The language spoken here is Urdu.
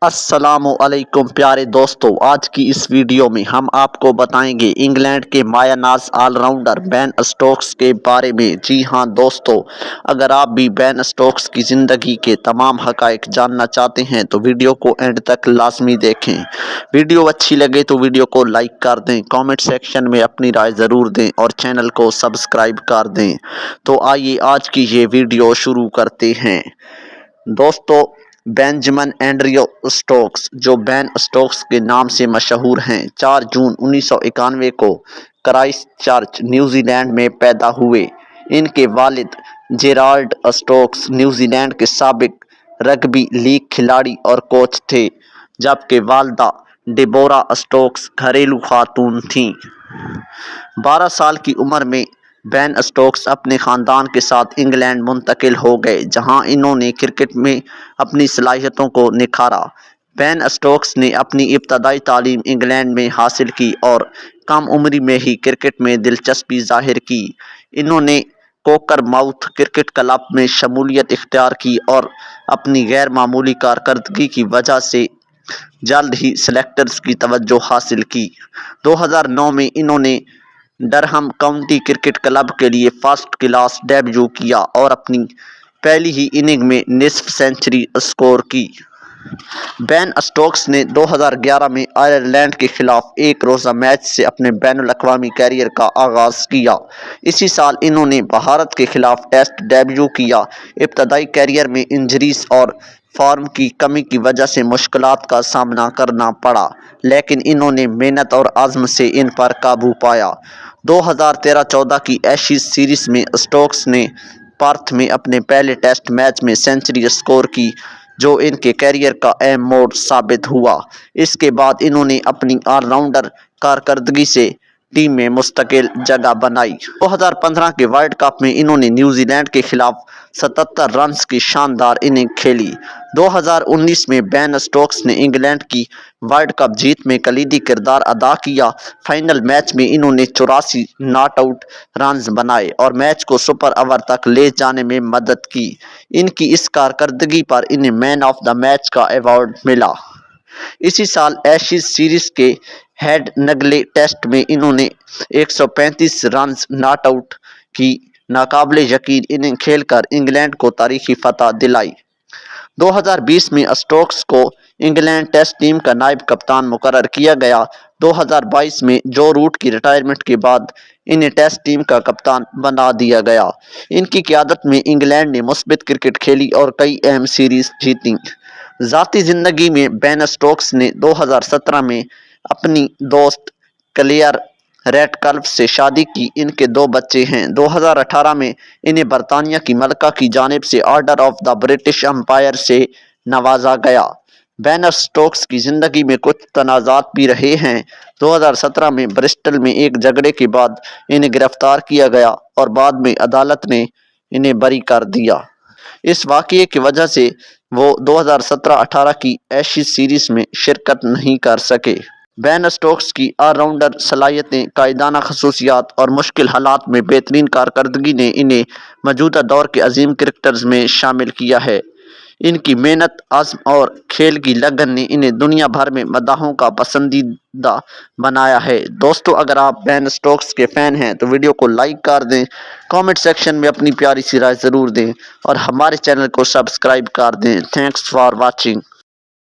السلام علیکم پیارے دوستو، آج کی اس ویڈیو میں ہم آپ کو بتائیں گے انگلینڈ کے مایہ ناز آل راؤنڈر بین اسٹوکس کے بارے میں۔ جی ہاں دوستو، اگر آپ بھی بین اسٹوکس کی زندگی کے تمام حقائق جاننا چاہتے ہیں تو ویڈیو کو اینڈ تک لازمی دیکھیں۔ ویڈیو اچھی لگے تو ویڈیو کو لائک کر دیں، کامنٹ سیکشن میں اپنی رائے ضرور دیں اور چینل کو سبسکرائب کر دیں۔ تو آئیے آج کی یہ ویڈیو شروع کرتے ہیں۔ دوستو، بینجمن اینڈریو اسٹوکس، جو بین اسٹوکس کے نام سے مشہور ہیں، 4 جون 1991 کو کرائسٹ چرچ، نیوزی لینڈ میں پیدا ہوئے۔ ان کے والد جیرالڈ اسٹوکس نیوزی لینڈ کے سابق رگبی لیگ کھلاڑی اور کوچ تھے، جبکہ والدہ ڈیبورا اسٹوکس گھریلو خاتون تھیں۔ 12 سال کی عمر میں بین اسٹوکس اپنے خاندان کے ساتھ انگلینڈ منتقل ہو گئے، جہاں انہوں نے کرکٹ میں اپنی صلاحیتوں کو نکھارا۔ بین اسٹوکس نے اپنی ابتدائی تعلیم انگلینڈ میں حاصل کی اور کم عمری میں ہی کرکٹ میں دلچسپی ظاہر کی۔ انہوں نے کوکر ماؤتھ کرکٹ کلب میں شمولیت اختیار کی اور اپنی غیر معمولی کارکردگی کی وجہ سے جلد ہی سلیکٹرز کی توجہ حاصل کی۔ 2009 میں انہوں نے ڈرہم کاؤنٹی کرکٹ کلب کے لیے فرسٹ کلاس ڈیبیو کیا اور اپنی پہلی ہی اننگ میں نصف سنچری اسکور کی۔ بین اسٹوکس نے 2011 میں آئرلینڈ کے خلاف ایک روزہ میچ سے اپنے بین الاقوامی کیریئر کا آغاز کیا۔ اسی سال انہوں نے بھارت کے خلاف ٹیسٹ ڈیبیو کیا۔ ابتدائی کیریئر میں انجریز اور فارم کی کمی کی وجہ سے مشکلات کا سامنا کرنا پڑا، لیکن انہوں نے محنت اور عزم سے ان پر قابو پایا۔ 2013-14 کی ایشیز سیریز میں اسٹوکس نے پرتھ میں اپنے پہلے ٹیسٹ میچ میں سنچری اسکور کی، جو ان کے کیریئر کا اہم موڑ ثابت ہوا۔ اس کے بعد انہوں نے اپنی آل راؤنڈر کارکردگی سے ٹیم میں مستقل جگہ بنائی۔ 2015 کے ورلڈ کپ میں انہوں نے نیوزی لینڈ کے خلاف 77 رنز کی شاندار اننگ کھیلی۔ 2019 میں بین اسٹوکس نے انگلینڈ کی ورلڈ کپ جیت میں کلیدی کردار ادا کیا۔ فائنل میچ میں انہوں نے 84 ناٹ آؤٹ رنز بنائے اور میچ کو سپر اوور تک لے جانے میں مدد کی۔ ان کی اس کارکردگی پر انہیں مین آف دی میچ کا ایوارڈ ملا۔ اسی سال ایشیز سیریز کے ہیڈنگلے ٹیسٹ میں انہوں نے 135 رنز ناٹ آؤٹ کی ناقابل یقین اننگ کھیل کر انگلینڈ کو تاریخی فتح دلائی۔ 2020 میں اسٹوکس کو انگلینڈ ٹیسٹ ٹیم کا نائب کپتان مقرر کیا گیا۔ 2022 میں جو روٹ کی ریٹائرمنٹ کے بعد انہیں ٹیسٹ ٹیم کا کپتان بنا دیا گیا۔ ان کی قیادت میں انگلینڈ نے مثبت کرکٹ کھیلی اور کئی اہم سیریز جیتیں۔ ذاتی زندگی میں بین اسٹوکس نے 2017 میں اپنی دوست کلیئر ریڈکلف سے شادی کی۔ ان کے 2 بچے ہیں۔ 2018 میں انہیں برطانیہ کی ملکہ کی جانب سے order of the British umpire سے نوازا گیا۔ بین اسٹوکس کی زندگی میں کچھ تنازعات بھی رہے ہیں۔ 2017 میں برسٹل میں ایک جھگڑے کے بعد انہیں گرفتار کیا گیا اور بعد میں عدالت نے انہیں بری کر دیا۔ اس واقعے کی وجہ سے وہ 2017-18 کی ایشیز سیریز میں شرکت نہیں کر سکے۔ بین اسٹوکس کی آل راؤنڈر صلاحیتیں، قائدانہ خصوصیات اور مشکل حالات میں بہترین کارکردگی نے انہیں موجودہ دور کے عظیم کرکٹرز میں شامل کیا ہے۔ ان کی محنت، عزم اور کھیل کی لگن نے انہیں دنیا بھر میں مداحوں کا پسندیدہ بنایا ہے۔ دوستو، اگر آپ بین اسٹوکس کے فین ہیں تو ویڈیو کو لائک کر دیں، کامنٹ سیکشن میں اپنی پیاری سی رائے ضرور دیں اور ہمارے چینل کو سبسکرائب کر دیں۔ Thanks for watching.